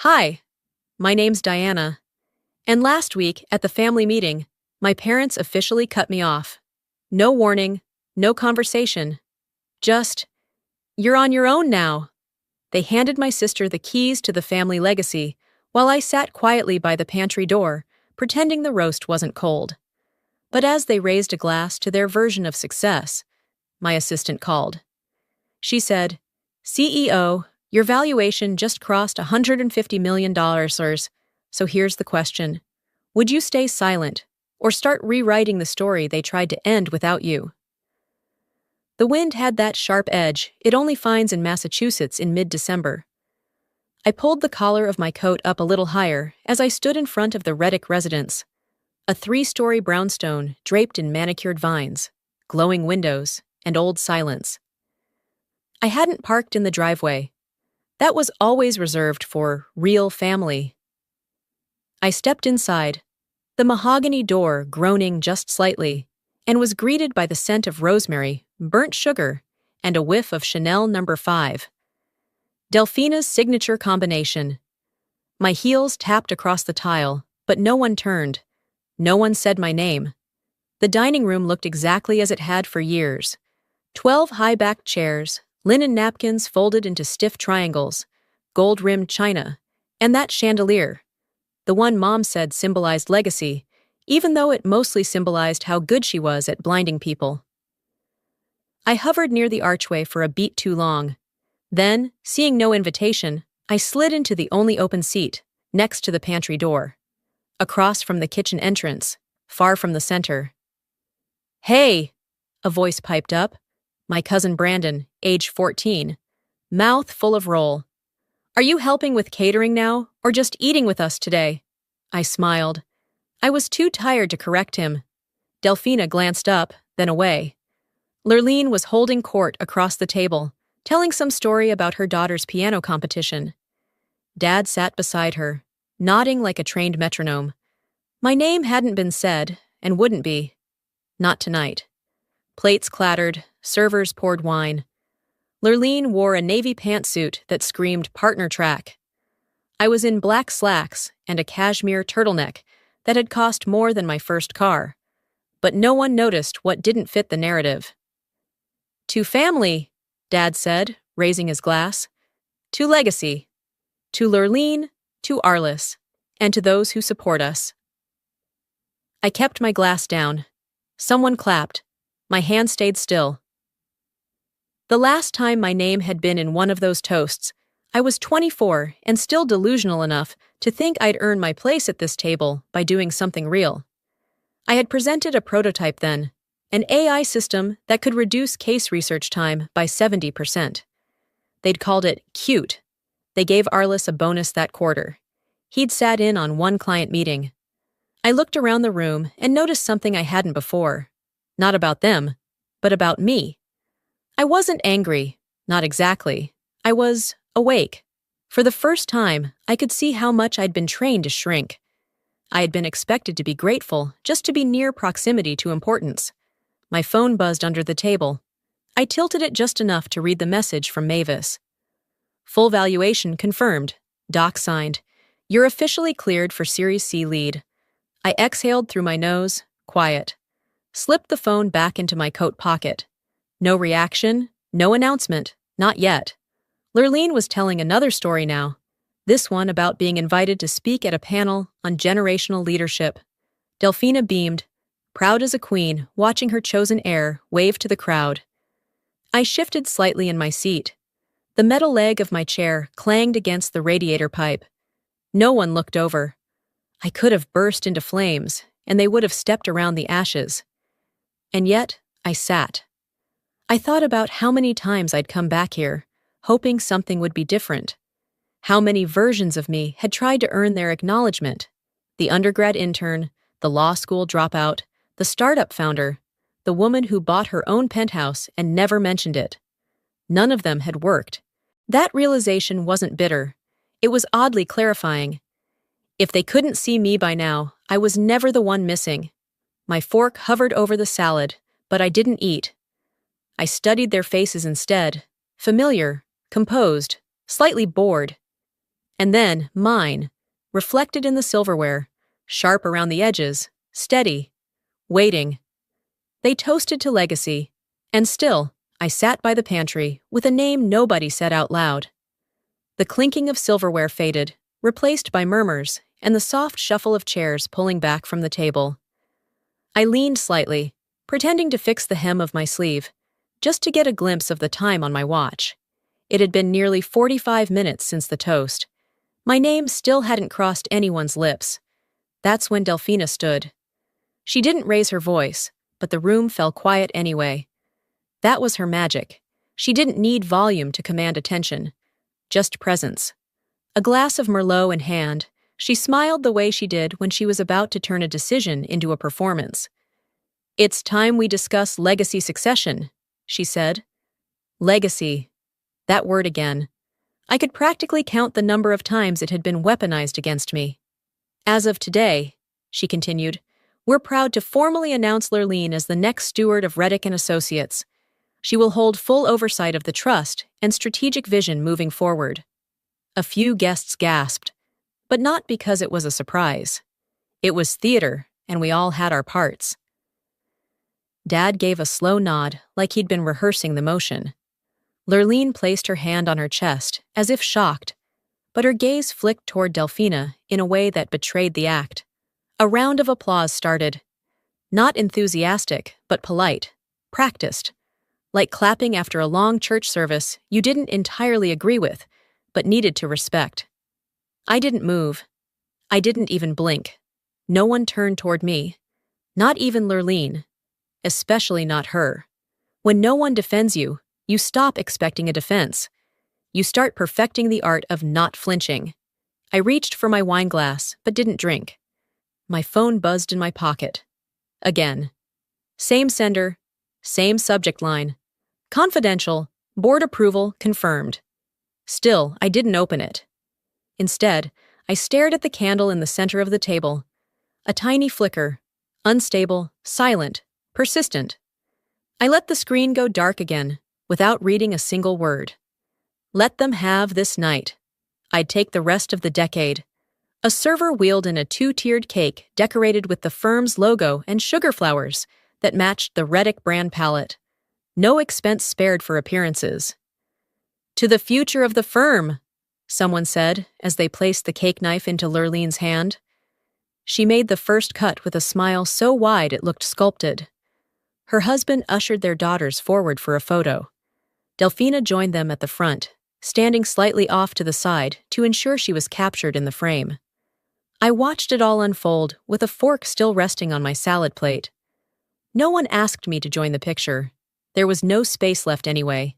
Hi, my name's Diana, and last week at the family meeting, my parents officially cut me off. No warning, no conversation. Just, you're on your own now. They handed my sister the keys to the family legacy while I sat quietly by the pantry door, pretending the roast wasn't cold. But as they raised a glass to their version of success, my assistant called. She said, CEO, your valuation just crossed $150 million, sirs. So here's the question. Would you stay silent or start rewriting the story they tried to end without you? The wind had that sharp edge it only finds in Massachusetts in mid-December. I pulled the collar of my coat up a little higher as I stood in front of the Reddick residence, a 3-story brownstone draped in manicured vines, glowing windows, and old silence. I hadn't parked in the driveway. That was always reserved for real family. I stepped inside, the mahogany door groaning just slightly, and was greeted by the scent of rosemary, burnt sugar, and a whiff of Chanel No. 5. Delphina's signature combination. My heels tapped across the tile, but no one turned. No one said my name. The dining room looked exactly as it had for years. 12 high-backed chairs, linen napkins folded into stiff triangles, gold-rimmed china, and that chandelier. The one Mom said symbolized legacy, even though it mostly symbolized how good she was at blinding people. I hovered near the archway for a beat too long. Then, seeing no invitation, I slid into the only open seat, next to the pantry door. Across from the kitchen entrance, far from the center. "Hey!" a voice piped up. My cousin Brandon, age 14, mouth full of roll. "Are you helping with catering now, or just eating with us today?" I smiled. I was too tired to correct him. Delphina glanced up, then away. Lurleen was holding court across the table, telling some story about her daughter's piano competition. Dad sat beside her, nodding like a trained metronome. My name hadn't been said, and wouldn't be. Not tonight. Plates clattered, servers poured wine. Lurleen wore a navy pantsuit that screamed partner track. I was in black slacks and a cashmere turtleneck that had cost more than my first car. But no one noticed what didn't fit the narrative. "To family," Dad said, raising his glass. "To legacy. To Lurleen, to Arliss, and to those who support us." I kept my glass down. Someone clapped. My hand stayed still. The last time my name had been in one of those toasts, I was 24 and still delusional enough to think I'd earn my place at this table by doing something real. I had presented a prototype then, an AI system that could reduce case research time by 70%. They'd called it cute. They gave Arliss a bonus that quarter. He'd sat in on one client meeting. I looked around the room and noticed something I hadn't before. Not about them, but about me. I wasn't angry, not exactly. I was awake. For the first time, I could see how much I'd been trained to shrink. I had been expected to be grateful just to be near proximity to importance. My phone buzzed under the table. I tilted it just enough to read the message from Mavis. "Full valuation confirmed. Doc signed. You're officially cleared for Series C lead." I exhaled through my nose, quiet. Slipped the phone back into my coat pocket. No reaction, no announcement, not yet. Lurleen was telling another story now. This one about being invited to speak at a panel on generational leadership. Delphina beamed, proud as a queen, watching her chosen heir wave to the crowd. I shifted slightly in my seat. The metal leg of my chair clanged against the radiator pipe. No one looked over. I could have burst into flames, and they would have stepped around the ashes. And yet, I sat. I thought about how many times I'd come back here, hoping something would be different. How many versions of me had tried to earn their acknowledgement. The undergrad intern, the law school dropout, the startup founder, the woman who bought her own penthouse and never mentioned it. None of them had worked. That realization wasn't bitter. It was oddly clarifying. If they couldn't see me by now, I was never the one missing. My fork hovered over the salad, but I didn't eat. I studied their faces instead, familiar, composed, slightly bored. And then mine, reflected in the silverware, sharp around the edges, steady, waiting. They toasted to legacy, and still, I sat by the pantry with a name nobody said out loud. The clinking of silverware faded, replaced by murmurs and the soft shuffle of chairs pulling back from the table. I leaned slightly, pretending to fix the hem of my sleeve, just to get a glimpse of the time on my watch. It had been nearly 45 minutes since the toast. My name still hadn't crossed anyone's lips. That's when Delphina stood. She didn't raise her voice, but the room fell quiet anyway. That was her magic. She didn't need volume to command attention, just presence. A glass of Merlot in hand, she smiled the way she did when she was about to turn a decision into a performance. "It's time we discuss legacy succession," she said. Legacy. That word again. I could practically count the number of times it had been weaponized against me. "As of today," she continued, "we're proud to formally announce Lurleen as the next steward of Reddick & Associates. She will hold full oversight of the trust and strategic vision moving forward." A few guests gasped, but not because it was a surprise. It was theater, and we all had our parts. Dad gave a slow nod, like he'd been rehearsing the motion. Lurleen placed her hand on her chest, as if shocked, but her gaze flicked toward Delphina in a way that betrayed the act. A round of applause started. Not enthusiastic, but polite, practiced, like clapping after a long church service you didn't entirely agree with, but needed to respect. I didn't move. I didn't even blink. No one turned toward me. Not even Lurleen. Especially not her. When no one defends you, you stop expecting a defense. You start perfecting the art of not flinching. I reached for my wine glass, but didn't drink. My phone buzzed in my pocket. Again. Same sender, same subject line. Confidential, board approval confirmed. Still, I didn't open it. Instead, I stared at the candle in the center of the table. A tiny flicker, unstable, silent, persistent. I let the screen go dark again, without reading a single word. Let them have this night. I'd take the rest of the decade. A server wheeled in a two-tiered cake decorated with the firm's logo and sugar flowers that matched the Reddick brand palette. No expense spared for appearances. "To the future of the firm," someone said as they placed the cake knife into Lurleen's hand. She made the first cut with a smile so wide it looked sculpted. Her husband ushered their daughters forward for a photo. Delphina joined them at the front, standing slightly off to the side to ensure she was captured in the frame. I watched it all unfold with a fork still resting on my salad plate. No one asked me to join the picture. There was no space left anyway.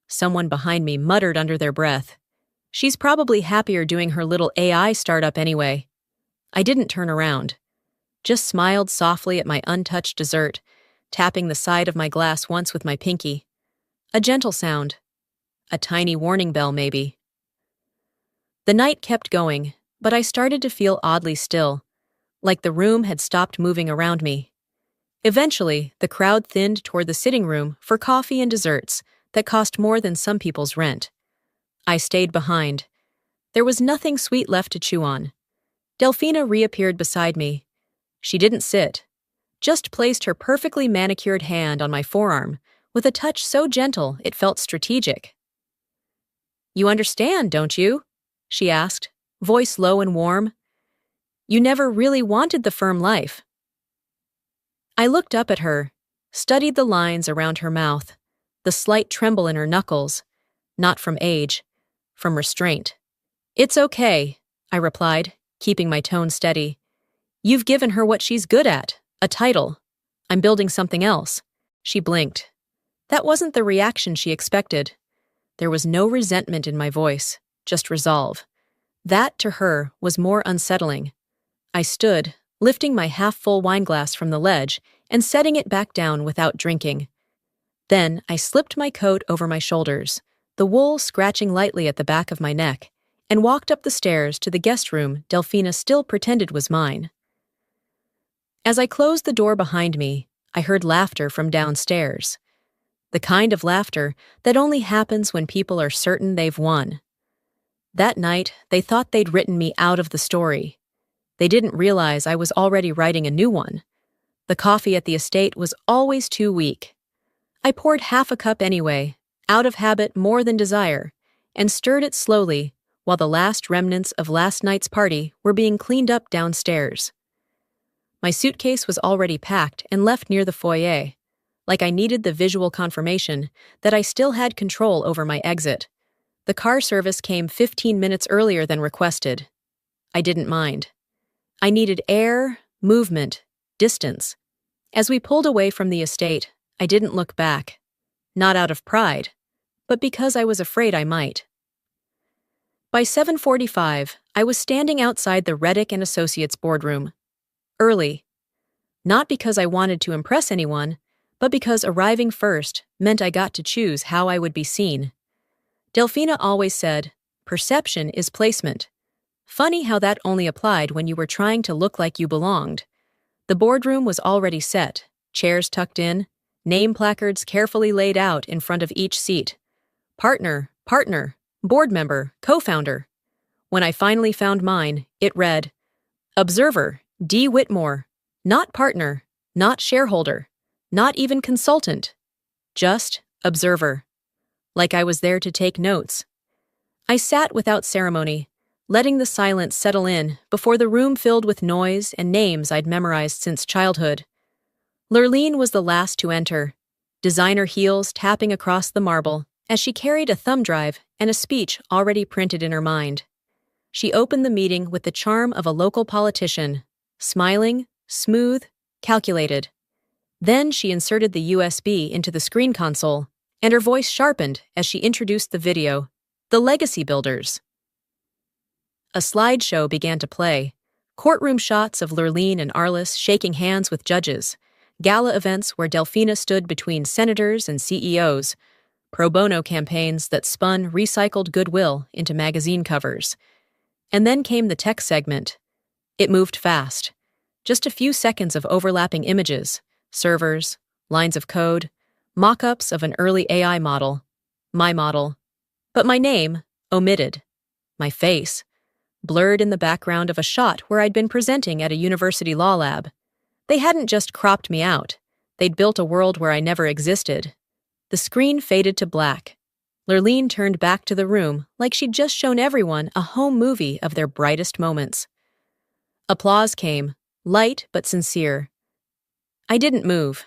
Someone behind me muttered under their breath, "She's probably happier doing her little AI startup anyway." I didn't turn around, just smiled softly at my untouched dessert, tapping the side of my glass once with my pinky. A gentle sound. A tiny warning bell, maybe. The night kept going, but I started to feel oddly still, like the room had stopped moving around me. Eventually, the crowd thinned toward the sitting room for coffee and desserts that cost more than some people's rent. I stayed behind. There was nothing sweet left to chew on. Delphina reappeared beside me. She didn't sit, just placed her perfectly manicured hand on my forearm with a touch so gentle it felt strategic. "You understand, don't you?" she asked, voice low and warm. "You never really wanted the firm life." I looked up at her, studied the lines around her mouth, the slight tremble in her knuckles, not from age, from restraint. "It's okay," I replied, keeping my tone steady. "You've given her what she's good at, a title. I'm building something else." She blinked. That wasn't the reaction she expected. There was no resentment in my voice, just resolve. That, to her, was more unsettling. I stood, lifting my half-full wineglass from the ledge and setting it back down without drinking. Then I slipped my coat over my shoulders, the wool scratching lightly at the back of my neck, and walked up the stairs to the guest room Delphina still pretended was mine. As I closed the door behind me, I heard laughter from downstairs. The kind of laughter that only happens when people are certain they've won. That night, they thought they'd written me out of the story. They didn't realize I was already writing a new one. The coffee at the estate was always too weak. I poured half a cup anyway, out of habit more than desire, and stirred it slowly while the last remnants of last night's party were being cleaned up downstairs. My suitcase was already packed and left near the foyer, like I needed the visual confirmation that I still had control over my exit. The car service came 15 minutes earlier than requested. I didn't mind. I needed air, movement, distance. As we pulled away from the estate, I didn't look back. Not out of pride, but because I was afraid I might. By 7:45, I was standing outside the Reddick and Associates boardroom. Early. Not because I wanted to impress anyone, but because arriving first meant I got to choose how I would be seen. Delphina always said, "Perception is placement." Funny how that only applied when you were trying to look like you belonged. The boardroom was already set, chairs tucked in, name placards carefully laid out in front of each seat. Partner, board member, co-founder. When I finally found mine, it read, Observer, D. Whitmore, not partner, not shareholder, not even consultant, just observer. Like I was there to take notes. I sat without ceremony, letting the silence settle in before the room filled with noise and names I'd memorized since childhood. Lurleen was the last to enter, designer heels tapping across the marble as she carried a thumb drive and a speech already printed in her mind. She opened the meeting with the charm of a local politician, smiling, smooth, calculated. Then she inserted the USB into the screen console, and her voice sharpened as she introduced the video, The Legacy Builders. A slideshow began to play, courtroom shots of Lurleen and Arliss shaking hands with judges, gala events where Delphina stood between senators and CEOs, pro bono campaigns that spun recycled goodwill into magazine covers. And then came the tech segment. It moved fast. Just a few seconds of overlapping images, servers, lines of code, mock-ups of an early AI model, my model. But my name, omitted. My face, blurred in the background of a shot where I'd been presenting at a university law lab. They hadn't just cropped me out. They'd built a world where I never existed. The screen faded to black. Lurleen turned back to the room like she'd just shown everyone a home movie of their brightest moments. Applause came, light but sincere. I didn't move.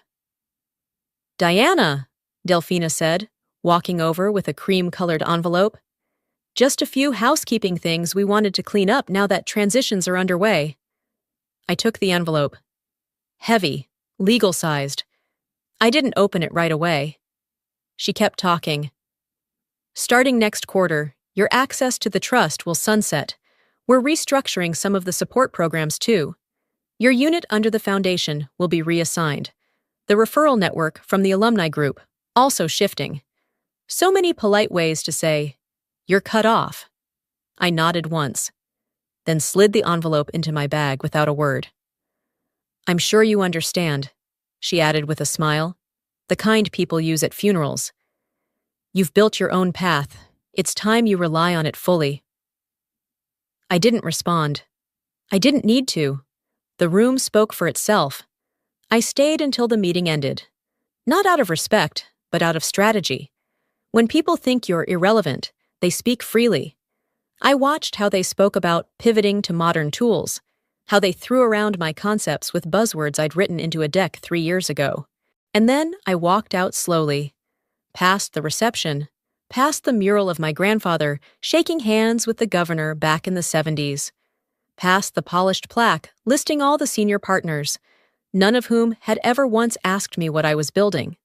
"Diana," Delphina said, walking over with a cream-colored envelope. "Just a few housekeeping things we wanted to clean up now that transitions are underway." I took the envelope. Heavy, legal-sized. I didn't open it right away. She kept talking. "Starting next quarter, your access to the trust will sunset. We're restructuring some of the support programs too. Your unit under the foundation will be reassigned. The referral network from the alumni group, also shifting. So many polite ways to say, you're cut off." I nodded once, then slid the envelope into my bag without a word. "I'm sure you understand," she added with a smile, the kind people use at funerals. "You've built your own path. It's time you rely on it fully." I didn't respond. I didn't need to. The room spoke for itself. I stayed until the meeting ended. Not out of respect, but out of strategy. When people think you're irrelevant, they speak freely. I watched how they spoke about pivoting to modern tools, how they threw around my concepts with buzzwords I'd written into a deck 3 years ago. And then I walked out slowly, past the reception, past the mural of my grandfather shaking hands with the governor back in the 70s, past the polished plaque listing all the senior partners, none of whom had ever once asked me what I was building.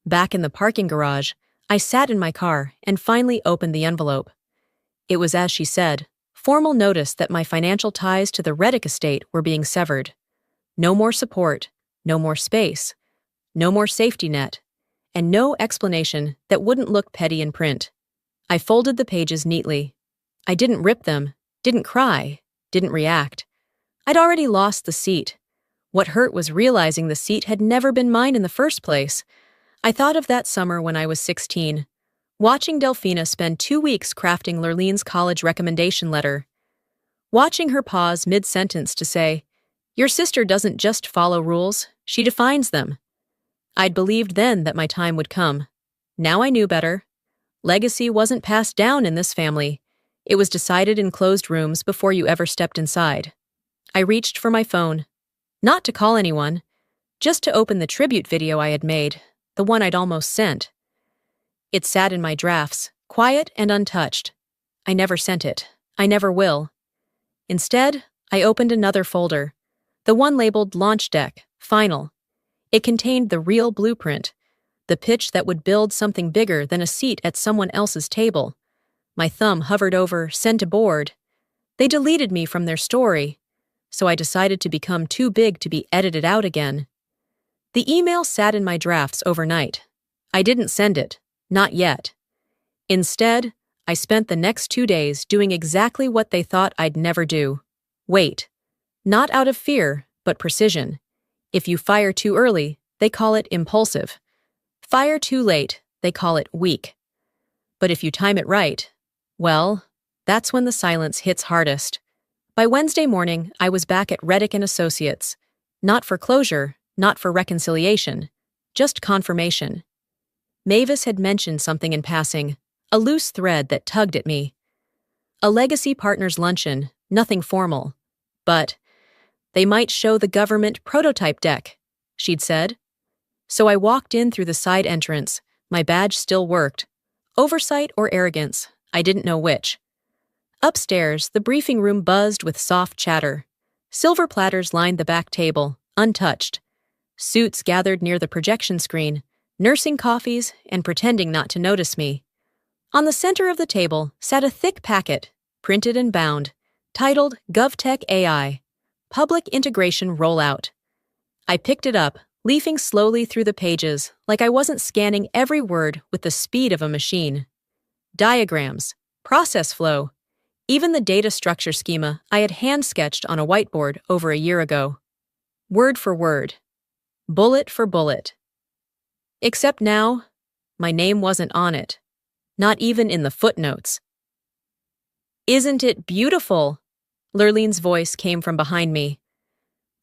Back in the parking garage, I sat in my car and finally opened the envelope. It was as she said, formal notice that my financial ties to the Reddick estate were being severed. No more support, no more space, no more safety net, and no explanation that wouldn't look petty in print. I folded the pages neatly. I didn't rip them, didn't cry, didn't react. I'd already lost the seat. What hurt was realizing the seat had never been mine in the first place. I thought of that summer when I was 16, Watching Delphina spend 2 weeks crafting Lurlene's college recommendation letter. Watching her pause mid-sentence to say, "Your sister doesn't just follow rules, she defines them." I'd believed then that my time would come. Now I knew better. Legacy wasn't passed down in this family. It was decided in closed rooms before you ever stepped inside. I reached for my phone. Not to call anyone, just to open the tribute video I had made, the one I'd almost sent. It sat in my drafts, quiet and untouched. I never sent it. I never will. Instead, I opened another folder, the one labeled Launch Deck, Final. It contained the real blueprint, the pitch that would build something bigger than a seat at someone else's table. My thumb hovered over Send to Board. They deleted me from their story, so I decided to become too big to be edited out again. The email sat in my drafts overnight. I didn't send it. Not yet. Instead, I spent the next 2 days doing exactly what they thought I'd never do. Wait. Not out of fear, but precision. If you fire too early, they call it impulsive. Fire too late, they call it weak. But if you time it right, well, that's when the silence hits hardest. By Wednesday morning, I was back at Reddick & Associates. Not for closure, not for reconciliation, just confirmation. Mavis had mentioned something in passing, a loose thread that tugged at me. A legacy partners luncheon, nothing formal. But they might show the government prototype deck, she'd said. So I walked in through the side entrance. My badge still worked. Oversight or arrogance, I didn't know which. Upstairs, the briefing room buzzed with soft chatter. Silver platters lined the back table, untouched. Suits gathered near the projection screen, nursing coffees and pretending not to notice me. On the center of the table sat a thick packet, printed and bound, titled GovTech AI, Public Integration Rollout. I picked it up, leafing slowly through the pages like I wasn't scanning every word with the speed of a machine. Diagrams, process flow, even the data structure schema I had hand-sketched on a whiteboard over a year ago. Word for word, bullet for bullet. Except now, my name wasn't on it, not even in the footnotes. "Isn't it beautiful?" Lurlene's voice came from behind me.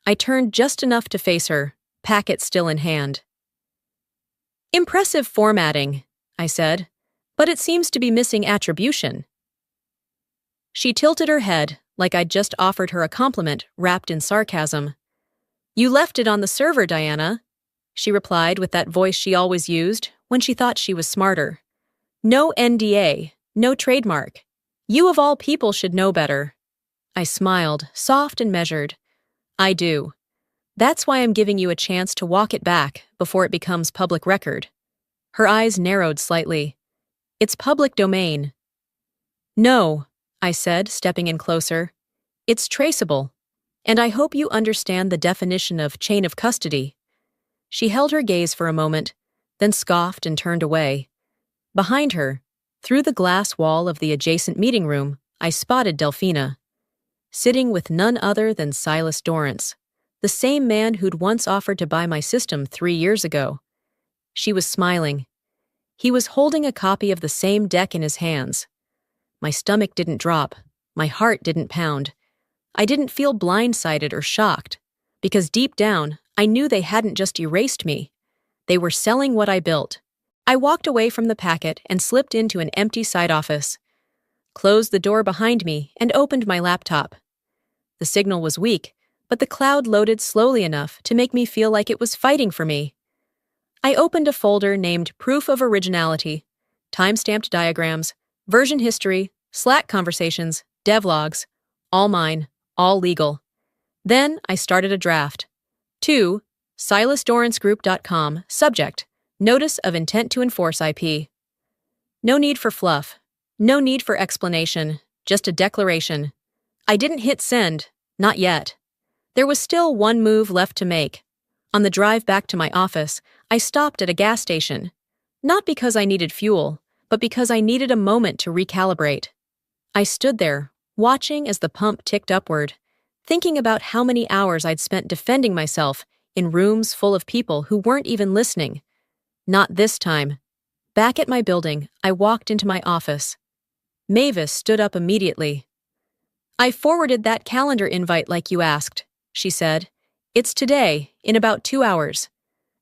I turned just enough to face her, packet still in hand. "Impressive formatting," I said, "but it seems to be missing attribution." She tilted her head like I'd just offered her a compliment wrapped in sarcasm. "You left it on the server, Diana," she replied with that voice she always used when she thought she was smarter. "No NDA, no trademark. You of all people should know better." I smiled, soft and measured. "I do. That's why I'm giving you a chance to walk it back before it becomes public record." Her eyes narrowed slightly. "It's public domain." "No," I said, stepping in closer. "It's traceable. And I hope you understand the definition of chain of custody." She held her gaze for a moment, then scoffed and turned away. Behind her, through the glass wall of the adjacent meeting room, I spotted Delphina, sitting with none other than Silas Dorrance, the same man who'd once offered to buy my system 3 years ago. She was smiling. He was holding a copy of the same deck in his hands. My stomach didn't drop. My heart didn't pound. I didn't feel blindsided or shocked, because deep down, I knew they hadn't just erased me. They were selling what I built. I walked away from the packet and slipped into an empty side office, closed the door behind me, and opened my laptop. The signal was weak, but the cloud loaded slowly enough to make me feel like it was fighting for me. I opened a folder named Proof of Originality, time-stamped diagrams, version history, Slack conversations, devlogs, all mine, all legal. Then I started a draft. To silasdorrancegroup.com, subject, Notice of Intent to Enforce IP. No need for fluff. No need for explanation. Just a declaration. I didn't hit send. Not yet. There was still one move left to make. On the drive back to my office, I stopped at a gas station. Not because I needed fuel, but because I needed a moment to recalibrate. I stood there, watching as the pump ticked upward, thinking about how many hours I'd spent defending myself in rooms full of people who weren't even listening. Not this time. Back at my building, I walked into my office. Mavis stood up immediately. "I forwarded that calendar invite like you asked," she said. "It's today, in about 2 hours.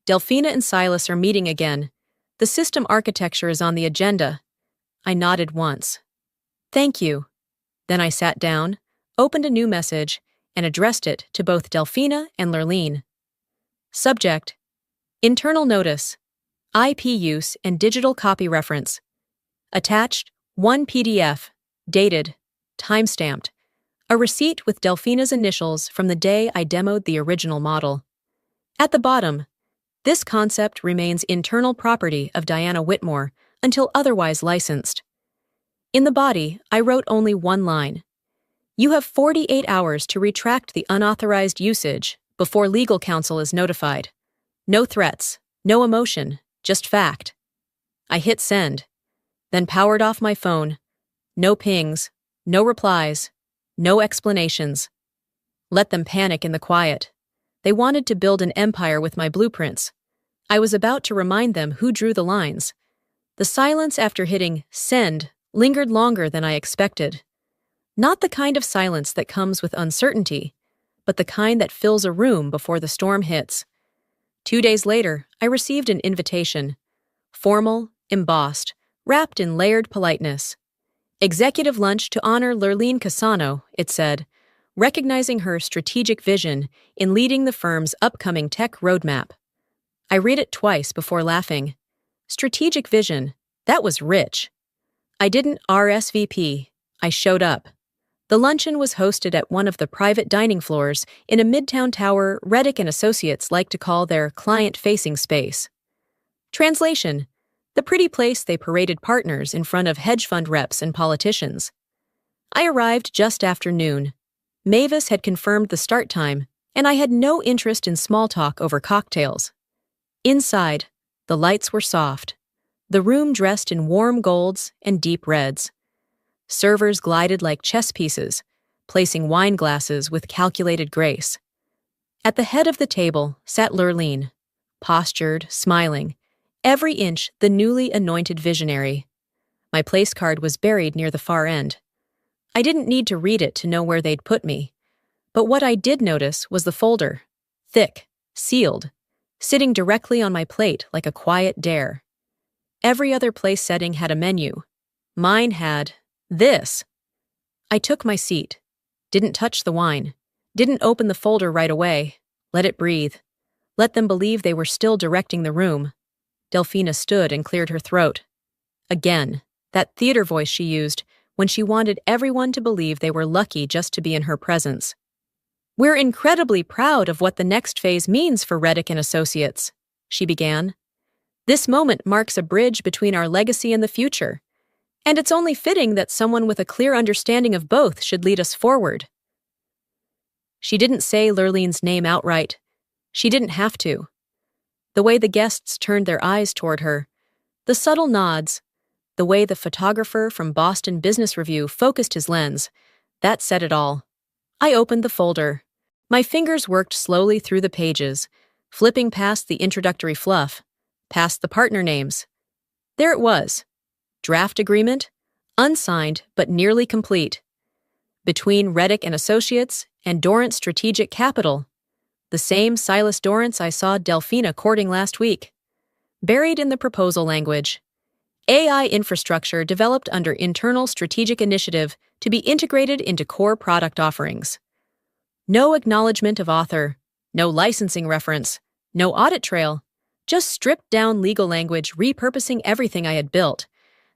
Delphina and Silas are meeting again. The system architecture is on the agenda." I nodded once. "Thank you." Then I sat down, opened a new message, and addressed it to both Delphina and Lurleen. Subject: Internal Notice, IP Use and Digital Copy Reference. Attached, 1 PDF, dated, timestamped, a receipt with Delphina's initials from the day I demoed the original model. At the bottom, this concept remains internal property of Diana Whitmore until otherwise licensed. In the body, I wrote only one line. You have 48 hours to retract the unauthorized usage before legal counsel is notified. No threats, no emotion, just fact. I hit send, then powered off my phone. No pings, no replies, no explanations. Let them panic in the quiet. They wanted to build an empire with my blueprints. I was about to remind them who drew the lines. The silence after hitting send lingered longer than I expected. Not the kind of silence that comes with uncertainty, but the kind that fills a room before the storm hits. 2 days later, I received an invitation. Formal, embossed, wrapped in layered politeness. Executive lunch to honor Lurleen Cassano, it said, recognizing her strategic vision in leading the firm's upcoming tech roadmap. I read it twice before laughing. Strategic vision, that was rich. I didn't RSVP, I showed up. The luncheon was hosted at one of the private dining floors in a midtown tower Reddick and Associates like to call their client-facing space. Translation: the pretty place they paraded partners in front of hedge fund reps and politicians. I arrived just after noon. Mavis had confirmed the start time, and I had no interest in small talk over cocktails. Inside, the lights were soft, the room dressed in warm golds and deep reds. Servers glided like chess pieces, placing wine glasses with calculated grace. At the head of the table sat Lurleen, postured, smiling, every inch the newly anointed visionary. My place card was buried near the far end. I didn't need to read it to know where they'd put me. But what I did notice was the folder, thick, sealed, sitting directly on my plate like a quiet dare. Every other place setting had a menu. Mine had this. I took my seat, didn't touch the wine, didn't open the folder right away, let it breathe, let them believe they were still directing the room. Delphina stood and cleared her throat. Again, that theater voice she used when she wanted everyone to believe they were lucky just to be in her presence. "We're incredibly proud of what the next phase means for Reddick and Associates," she began. "This moment marks a bridge between our legacy and the future, and it's only fitting that someone with a clear understanding of both should lead us forward." She didn't say Lurleen's name outright. She didn't have to. The way the guests turned their eyes toward her, the subtle nods, the way the photographer from Boston Business Review focused his lens, that said it all. I opened the folder. My fingers worked slowly through the pages, flipping past the introductory fluff, past the partner names. There it was. Draft agreement, unsigned but nearly complete. Between Reddick and Associates and Dorrance Strategic Capital, the same Silas Dorrance I saw Delphina courting last week. Buried in the proposal language. AI infrastructure developed under internal strategic initiative to be integrated into core product offerings. No acknowledgement of author, no licensing reference, no audit trail, just stripped down legal language repurposing everything I had built.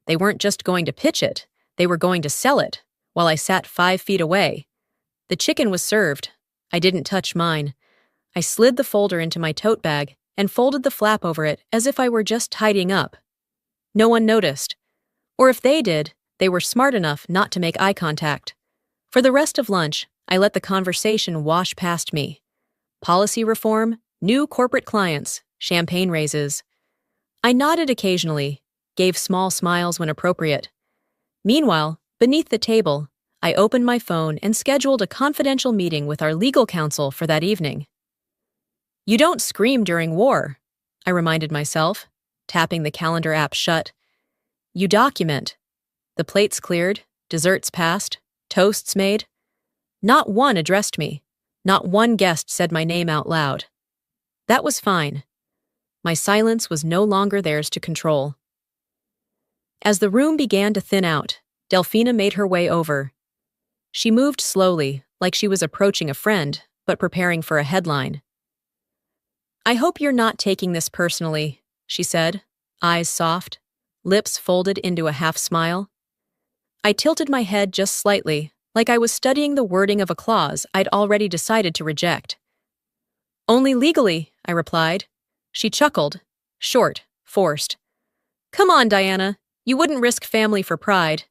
They weren't just going to pitch it, they were going to sell it, while I sat 5 feet away. The chicken was served. I didn't touch mine. I slid the folder into my tote bag and folded the flap over it as if I were just tidying up. No one noticed. Or if they did, they were smart enough not to make eye contact. For the rest of lunch, I let the conversation wash past me. Policy reform, new corporate clients, champagne raises. I nodded occasionally, gave small smiles when appropriate. Meanwhile, beneath the table, I opened my phone and scheduled a confidential meeting with our legal counsel for that evening. "You don't scream during war," I reminded myself. tapping the calendar app shut. You document. The plates cleared, desserts passed, toasts made. Not one addressed me. Not one guest said my name out loud. That was fine. My silence was no longer theirs to control. As the room began to thin out, Delphina made her way over. She moved slowly, like she was approaching a friend, but preparing for a headline. "I hope you're not taking this personally," she said, eyes soft, lips folded into a half-smile. I tilted my head just slightly, like I was studying the wording of a clause I'd already decided to reject. "Only legally," I replied. She chuckled, short, forced. "Come on, Diana, you wouldn't risk family for pride."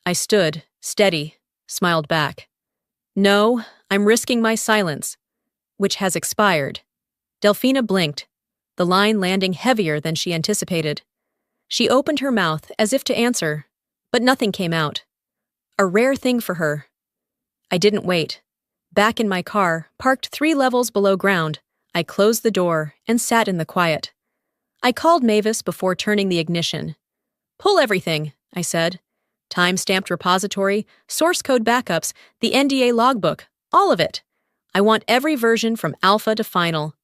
I stood, steady, smiled back. "No, I'm risking my silence, which has expired." Delphina blinked, the line landing heavier than she anticipated. She opened her mouth as if to answer, but nothing came out. A rare thing for her. I didn't wait. Back in my car, parked 3 levels below ground, I closed the door and sat in the quiet. I called Mavis before turning the ignition. "Pull everything," I said. "Time-stamped repository, source code backups, the NDA logbook, all of it. I want every version from alpha to final."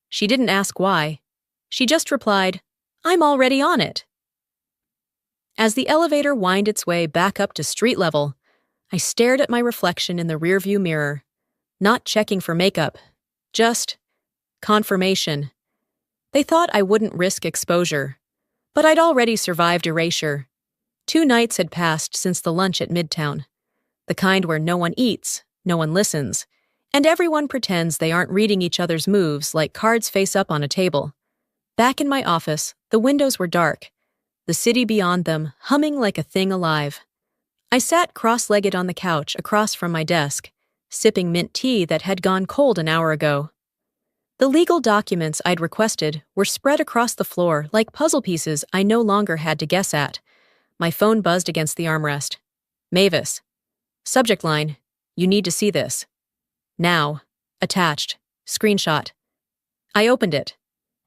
She didn't ask why. She just replied, "I'm already on it." As the elevator wound its way back up to street level, I stared at my reflection in the rearview mirror, not checking for makeup, just confirmation. They thought I wouldn't risk exposure, but I'd already survived erasure. 2 nights had passed since the lunch at Midtown, the kind where no one eats, no one listens, and everyone pretends they aren't reading each other's moves like cards face up on a table. Back in my office, the windows were dark, the city beyond them humming like a thing alive. I sat cross-legged on the couch across from my desk, sipping mint tea that had gone cold an hour ago. The legal documents I'd requested were spread across the floor like puzzle pieces I no longer had to guess at. My phone buzzed against the armrest. "Mavis." Subject line, "You need to see this." Now. Attached. Screenshot. I opened it.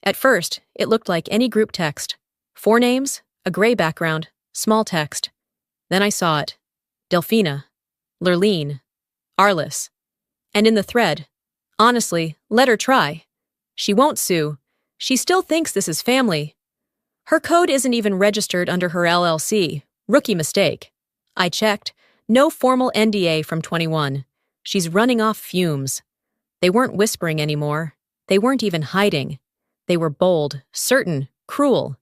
At first, it looked like any group text. 4 names, a gray background, small text. Then I saw it. Delphina. Lurleen. Arliss. And in the thread, "Honestly, let her try. She won't sue. She still thinks this is family. Her code isn't even registered under her LLC. Rookie mistake." I checked. No formal NDA from 21. She's running off fumes. They weren't whispering anymore. They weren't even hiding. They were bold, certain, cruel.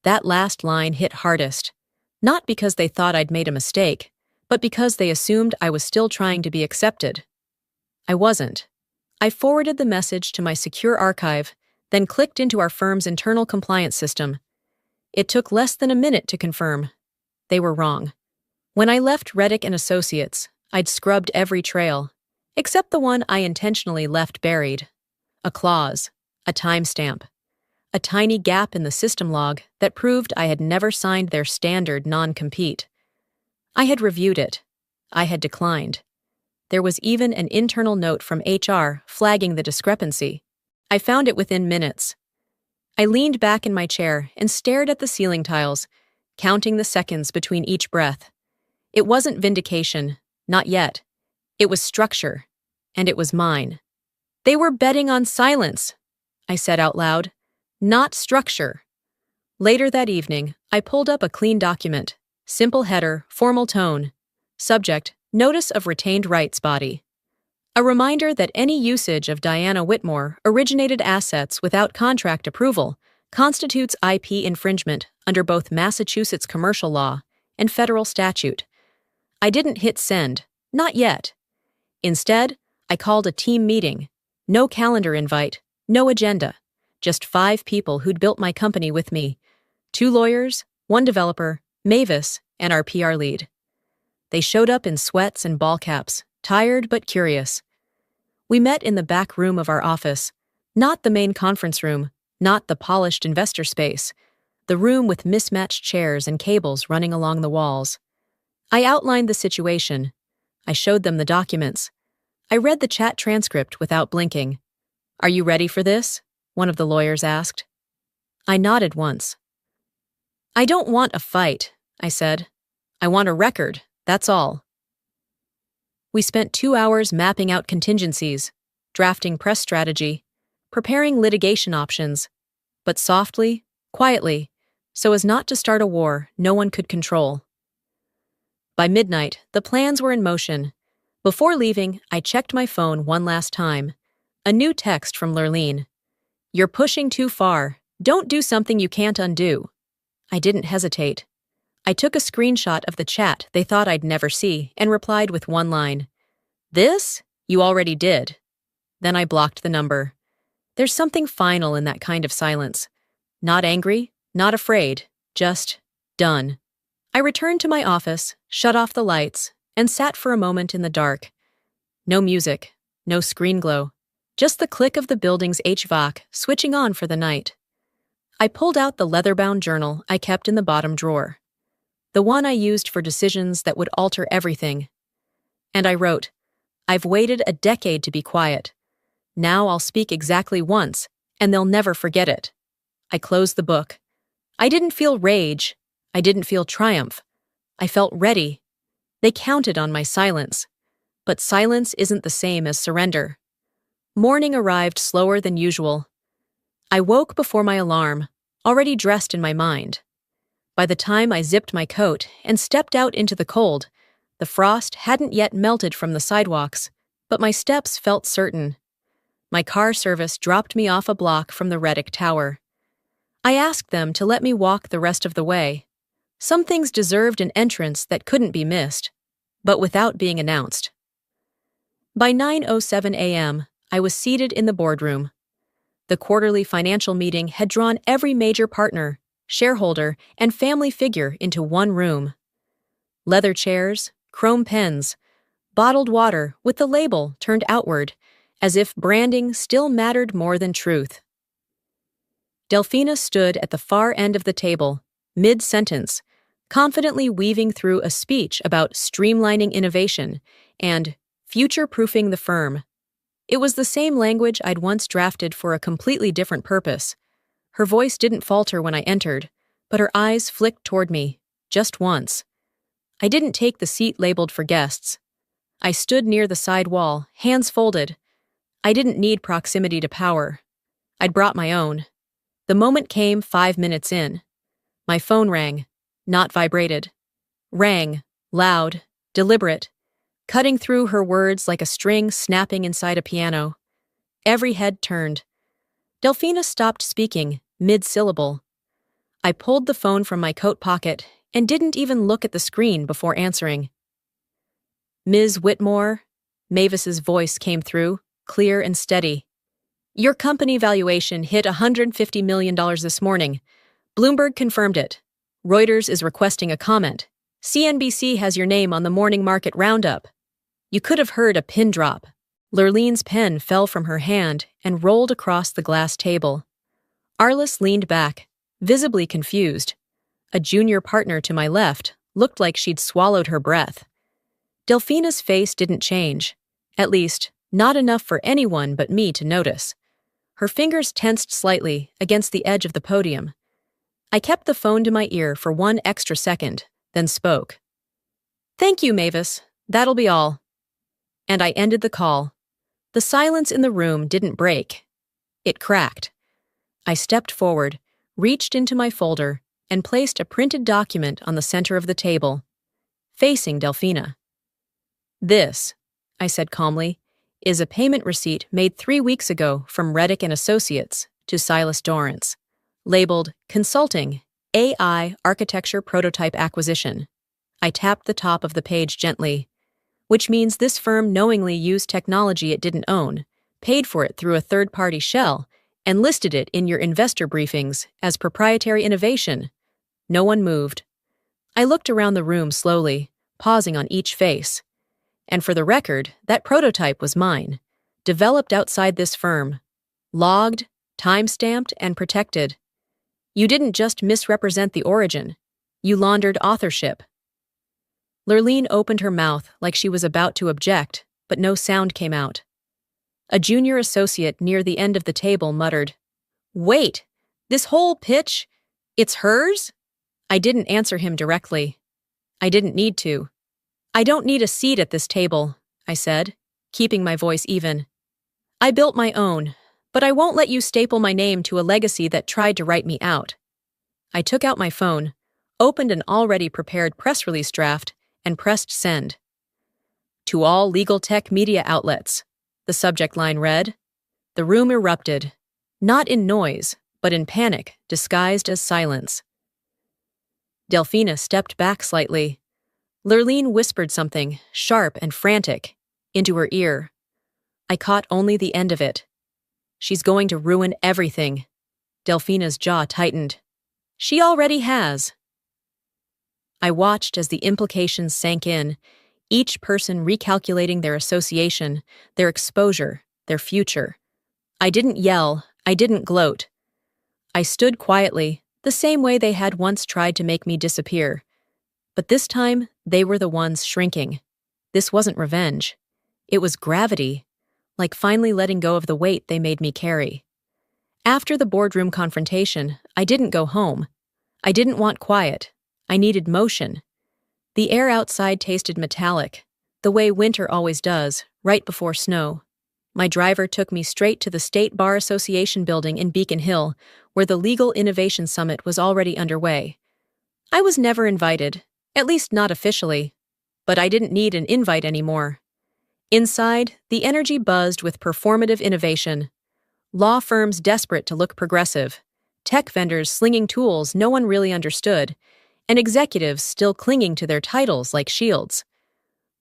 That last line hit hardest. Not because they thought I'd made a mistake, but because they assumed I was still trying to be accepted. I wasn't. I forwarded the message to my secure archive, then clicked into our firm's internal compliance system. It took less than a minute to confirm. They were wrong. When I left Reddick and Associates, I'd scrubbed every trail, except the one I intentionally left buried. A clause, a timestamp, a tiny gap in the system log that proved I had never signed their standard non-compete. I had reviewed it. I had declined. There was even an internal note from HR flagging the discrepancy. I found it within minutes. I leaned back in my chair and stared at the ceiling tiles, counting the seconds between each breath. It wasn't vindication, not yet. It was structure, and it was mine. They were betting on silence, I said out loud, not structure. Later that evening, I pulled up a clean document, simple header, formal tone. Subject, Notice of Retained Rights Body. A reminder that any usage of Diana Whitmore originated assets without contract approval constitutes IP infringement under both Massachusetts commercial law and federal statute. I didn't hit send, not yet. Instead, I called a team meeting. No calendar invite, no agenda. Just 5 people who'd built my company with me. 2 lawyers, 1 developer, Mavis, and our PR lead. They showed up in sweats and ball caps, tired but curious. We met in the back room of our office, not the main conference room, not the polished investor space, the room with mismatched chairs and cables running along the walls. I outlined the situation. I showed them the documents. I read the chat transcript without blinking. "Are you ready for this?" one of the lawyers asked. I nodded once. I don't want a fight, I said. I want a record, that's all. We spent 2 hours mapping out contingencies, drafting press strategy, preparing litigation options, but softly, quietly, so as not to start a war no one could control. By midnight, the plans were in motion. Before leaving, I checked my phone one last time. A new text from Lurleen. You're pushing too far. Don't do something you can't undo. I didn't hesitate. I took a screenshot of the chat they thought I'd never see and replied with one line. This? You already did. Then I blocked the number. There's something final in that kind of silence. Not angry, not afraid, just done. I returned to my office, shut off the lights, and sat for a moment in the dark. No music, no screen glow, just the click of the building's HVAC switching on for the night. I pulled out the leather-bound journal I kept in the bottom drawer, the one I used for decisions that would alter everything. And I wrote, I've waited a decade to be quiet. Now I'll speak exactly once, and they'll never forget it. I closed the book. I didn't feel rage. I didn't feel triumph. I felt ready. They counted on my silence. But silence isn't the same as surrender. Morning arrived slower than usual. I woke before my alarm, already dressed in my mind. By the time I zipped my coat and stepped out into the cold, the frost hadn't yet melted from the sidewalks, but my steps felt certain. My car service dropped me off a block from the Reddick Tower. I asked them to let me walk the rest of the way. Some things deserved an entrance that couldn't be missed, but without being announced. By 9:07 a.m., I was seated in the boardroom. The quarterly financial meeting had drawn every major partner, shareholder, and family figure into one room. Leather chairs, chrome pens, bottled water with the label turned outward, as if branding still mattered more than truth. Delphina stood at the far end of the table, mid-sentence, confidently weaving through a speech about streamlining innovation and future-proofing the firm. It was the same language I'd once drafted for a completely different purpose. Her voice didn't falter when I entered, but her eyes flicked toward me, just once. I didn't take the seat labeled for guests. I stood near the side wall, hands folded. I didn't need proximity to power. I'd brought my own. The moment came 5 minutes in. My phone rang, not vibrated. Rang, loud, deliberate, cutting through her words like a string snapping inside a piano. Every head turned. Delphina stopped speaking, mid-syllable. I pulled the phone from my coat pocket and didn't even look at the screen before answering. Ms. Whitmore, Mavis's voice came through, clear and steady. Your company valuation hit $150 million this morning. Bloomberg confirmed it. Reuters is requesting a comment. CNBC has your name on the morning market roundup. You could have heard a pin drop. Lurleen's pen fell from her hand and rolled across the glass table. Arliss leaned back, visibly confused. A junior partner to my left looked like she'd swallowed her breath. Delphina's face didn't change, at least, not enough for anyone but me to notice. Her fingers tensed slightly against the edge of the podium. I kept the phone to my ear for 1 extra second, then spoke. Thank you, Mavis. That'll be all. And I ended the call. The silence in the room didn't break. It cracked. I stepped forward, reached into my folder, and placed a printed document on the center of the table, facing Delphina. This, I said calmly, is a payment receipt made 3 weeks ago from Reddick and Associates to Silas Dorrance, labeled Consulting, AI Architecture Prototype Acquisition. I tapped the top of the page gently, which means this firm knowingly used technology it didn't own, paid for it through a third-party shell, and listed it in your investor briefings as proprietary innovation. No one moved. I looked around the room slowly, pausing on each face. And for the record, that prototype was mine, developed outside this firm, logged, time-stamped, and protected. You didn't just misrepresent the origin, you laundered authorship. Lurleen opened her mouth like she was about to object, but no sound came out. A junior associate near the end of the table muttered, Wait, This whole pitch, it's hers? I didn't answer him directly. I didn't need to. I don't need a seat at this table, I said, keeping my voice even. I built my own, but I won't let you staple my name to a legacy that tried to write me out. I took out my phone, opened an already prepared press release draft, and pressed send. To all legal tech media outlets, the subject line read. The room erupted, not in noise, but in panic disguised as silence. Delphina stepped back slightly. Lurleen whispered something, sharp and frantic, into her ear. I caught only the end of it. She's going to ruin everything. Delphina's jaw tightened. She already has. I watched as the implications sank in, each person recalculating their association, their exposure, their future. I didn't yell, I didn't gloat. I stood quietly, the same way they had once tried to make me disappear. But this time, they were the ones shrinking. This wasn't revenge. It was gravity, like finally letting go of the weight they made me carry. After the boardroom confrontation, I didn't go home. I didn't want quiet. I needed motion. The air outside tasted metallic, the way winter always does, right before snow. My driver took me straight to the State Bar Association building in Beacon Hill, where the Legal Innovation Summit was already underway. I was never invited, at least not officially, but I didn't need an invite anymore. Inside, the energy buzzed with performative innovation. Law firms desperate to look progressive, tech vendors slinging tools no one really understood, and executives still clinging to their titles like shields.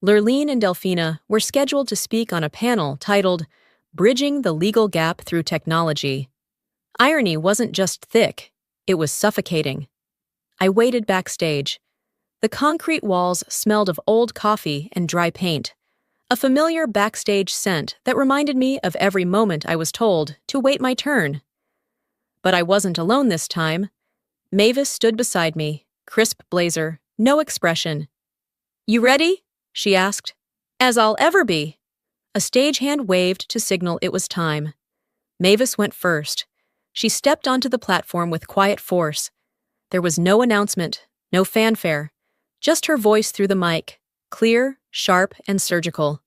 Lurleen and Delphina were scheduled to speak on a panel titled Bridging the Legal Gap Through Technology. Irony wasn't just thick, it was suffocating. I waited backstage. The concrete walls smelled of old coffee and dry paint, a familiar backstage scent that reminded me of every moment I was told to wait my turn. But I wasn't alone this time. Mavis stood beside me, crisp blazer, no expression. You ready? She asked. As I'll ever be. A stagehand waved to signal it was time. Mavis went first. She stepped onto the platform with quiet force. There was no announcement, no fanfare, just her voice through the mic, clear, sharp, and surgical.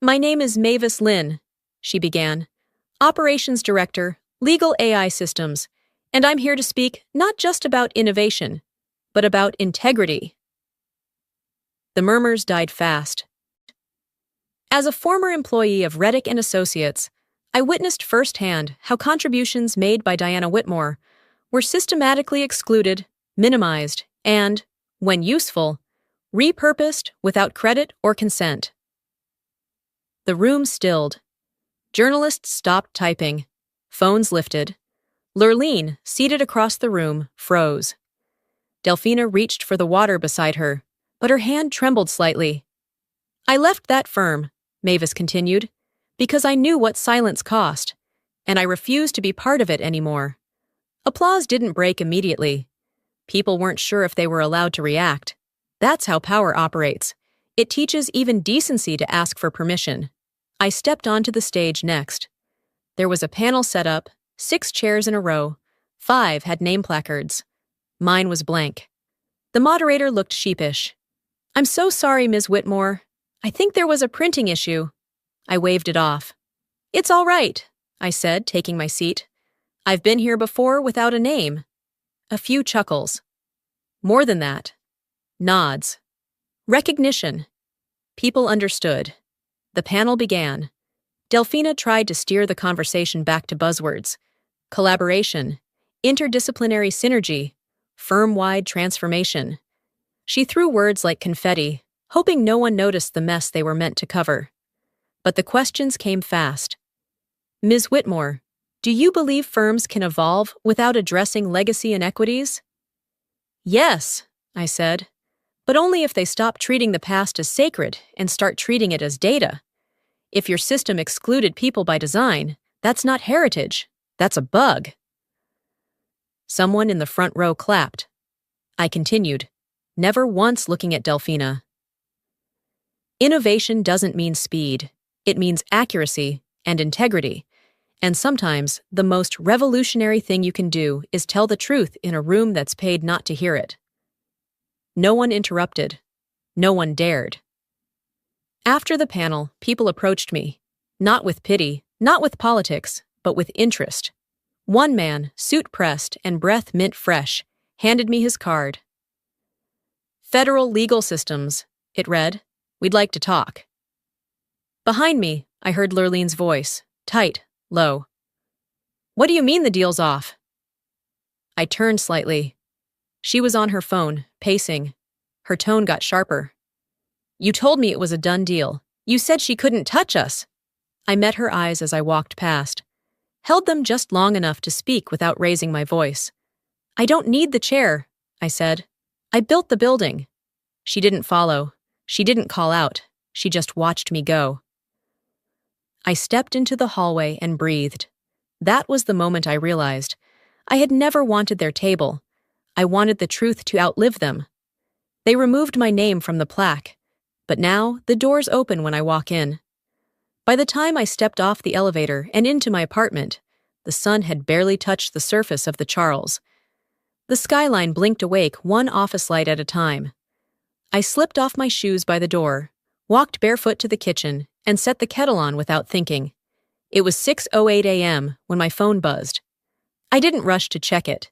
My name is Mavis Lynn, she began, Operations Director, Legal AI Systems, and I'm here to speak not just about innovation, but about integrity. The murmurs died fast. As a former employee of Reddick and Associates, I witnessed firsthand how contributions made by Diana Whitmore were systematically excluded, minimized, and, when useful, repurposed without credit or consent. The room stilled. Journalists stopped typing. Phones lifted. Lurleen, seated across the room, froze. Delphina reached for the water beside her, but her hand trembled slightly. I left that firm, Mavis continued, because I knew what silence cost, and I refused to be part of it anymore. Applause didn't break immediately. People weren't sure if they were allowed to react. That's how power operates. It teaches even decency to ask for permission. I stepped onto the stage next. There was a panel set up, 6 chairs in a row. 5 had name placards. Mine was blank. The moderator looked sheepish. I'm so sorry, Ms. Whitmore. I think there was a printing issue. I waved it off. It's all right, I said, taking my seat. I've been here before without a name. A few chuckles. More than that. Nods. Recognition. People understood. The panel began. Delphina tried to steer the conversation back to buzzwords. Collaboration. Interdisciplinary synergy. Firm-wide transformation. She threw words like confetti, hoping no one noticed the mess they were meant to cover. But the questions came fast. Ms. Whitmore, do you believe firms can evolve without addressing legacy inequities? Yes, I said, but only if they stop treating the past as sacred and start treating it as data. If your system excluded people by design, that's not heritage, that's a bug. Someone in the front row clapped. I continued, never once looking at Delphina. Innovation doesn't mean speed. It means accuracy and integrity. And sometimes, the most revolutionary thing you can do is tell the truth in a room that's paid not to hear it. No one interrupted. No one dared. After the panel, people approached me. Not with pity, not with politics, but with interest. One man, suit pressed and breath mint fresh, handed me his card. "Federal Legal Systems," it read. "We'd like to talk." Behind me, I heard Lurlene's voice, tight, low. "What do you mean the deal's off?" I turned slightly. She was on her phone, pacing. Her tone got sharper. "You told me it was a done deal. You said she couldn't touch us." I met her eyes as I walked past, held them just long enough to speak without raising my voice. "I don't need the chair," I said. "I built the building." She didn't follow. She didn't call out. She just watched me go. I stepped into the hallway and breathed. That was the moment I realized. I had never wanted their table. I wanted the truth to outlive them. They removed my name from the plaque, but now the doors open when I walk in. By the time I stepped off the elevator and into my apartment, the sun had barely touched the surface of the Charles. The skyline blinked awake one office light at a time. I slipped off my shoes by the door, walked barefoot to the kitchen, and set the kettle on without thinking. It was 6:08 a.m. when my phone buzzed. I didn't rush to check it.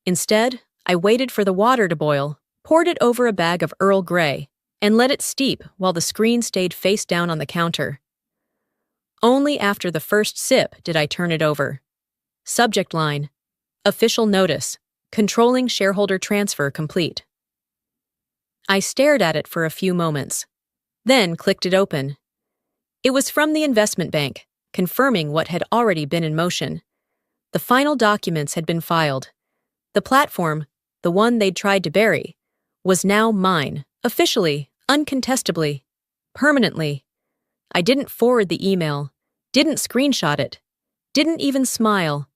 Instead, I waited for the water to boil, poured it over a bag of Earl Grey, and let it steep while the screen stayed face down on the counter. Only after the first sip did I turn it over. Subject line: Official notice. Controlling shareholder transfer complete. I stared at it for a few moments, then clicked it open. It was from the investment bank, confirming what had already been in motion. The final documents had been filed. The platform, the one they'd tried to bury, was now mine, officially, uncontestably, permanently. I didn't forward the email, didn't screenshot it, didn't even smile.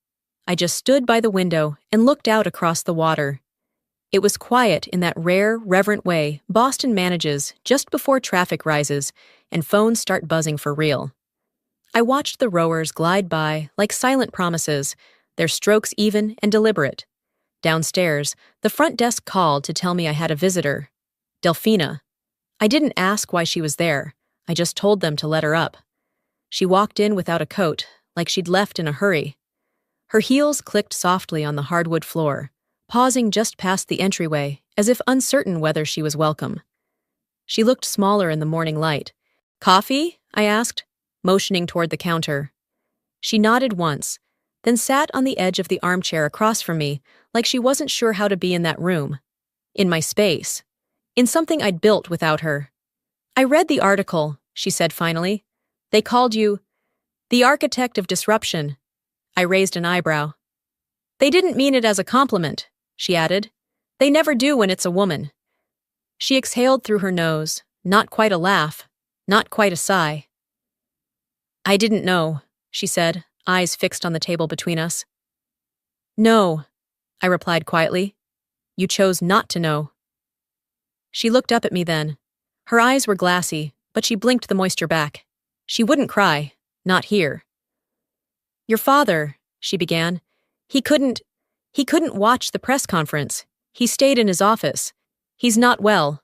I just stood by the window and looked out across the water. It was quiet in that rare, reverent way Boston manages just before traffic rises and phones start buzzing for real. I watched the rowers glide by like silent promises, their strokes even and deliberate. Downstairs, the front desk called to tell me I had a visitor. Delphina. I didn't ask why she was there. I just told them to let her up. She walked in without a coat, like she'd left in a hurry. Her heels clicked softly on the hardwood floor, pausing just past the entryway, as if uncertain whether she was welcome. She looked smaller in the morning light. "Coffee?" I asked, motioning toward the counter. She nodded once, then sat on the edge of the armchair across from me, like she wasn't sure how to be in that room. In my space. In something I'd built without her. "I read the article," she said finally. "They called you the architect of disruption." I raised an eyebrow. "They didn't mean it as a compliment," she added. "They never do when it's a woman." She exhaled through her nose, not quite a laugh, not quite a sigh. "I didn't know," she said, eyes fixed on the table between us. "No," I replied quietly. "You chose not to know." She looked up at me then. Her eyes were glassy, but she blinked the moisture back. She wouldn't cry, not here. "Your father," she began. He couldn't watch the press conference. He stayed in his office. He's not well."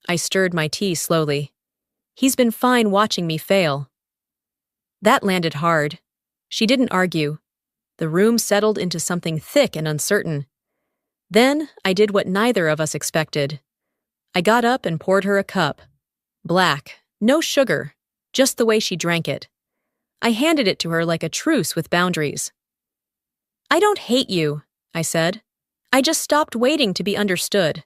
I stirred my tea slowly. "He's been fine watching me fail." That landed hard. She didn't argue. The room settled into something thick and uncertain. Then I did what neither of us expected. I got up and poured her a cup. Black, no sugar, just the way she drank it. I handed it to her like a truce with boundaries. "I don't hate you," I said. "I just stopped waiting to be understood."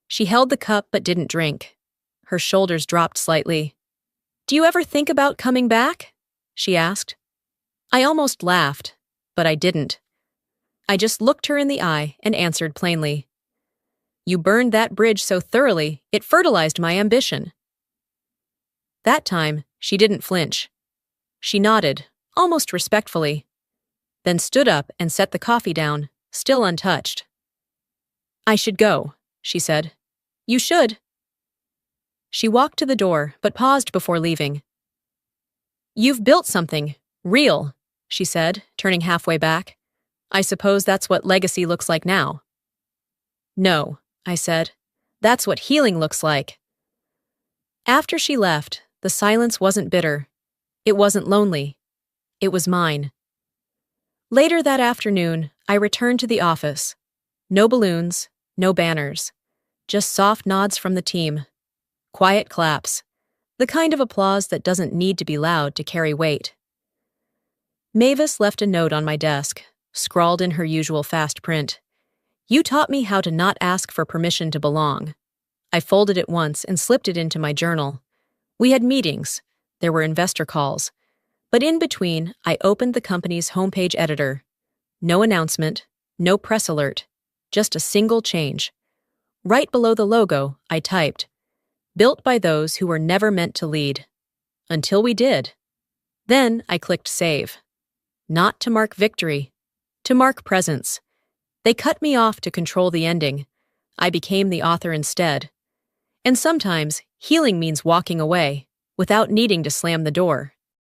She held the cup but didn't drink. Her shoulders dropped slightly. "Do you ever think about coming back?" she asked. I almost laughed, but I didn't. I just looked her in the eye and answered plainly. "You burned that bridge so thoroughly, it fertilized my ambition." That time, she didn't flinch. She nodded, almost respectfully, then stood up and set the coffee down, still untouched. "I should go," she said. "You should." She walked to the door, but paused before leaving. "You've built something, real, she said, turning halfway back. I suppose that's what legacy looks like now. No, I said. That's what healing looks like. After she left, the silence wasn't bitter. It wasn't lonely. It was mine. Later that afternoon, I returned to the office. No balloons, no banners. Just soft nods from the team. Quiet claps. The kind of applause that doesn't need to be loud to carry weight. Mavis left a note on my desk, scrawled in her usual fast print. You taught me how to not ask for permission to belong. I folded it once and slipped it into my journal. We had meetings. There were investor calls. But in between, I opened the company's homepage editor. No announcement, no press alert, just a single change. Right below the logo, I typed, built by those who were never meant to lead. Until we did. Then I clicked save. Not to mark victory, to mark presence. They cut me off to control the ending. I became the author instead. And sometimes, healing means walking away, without needing to slam the door.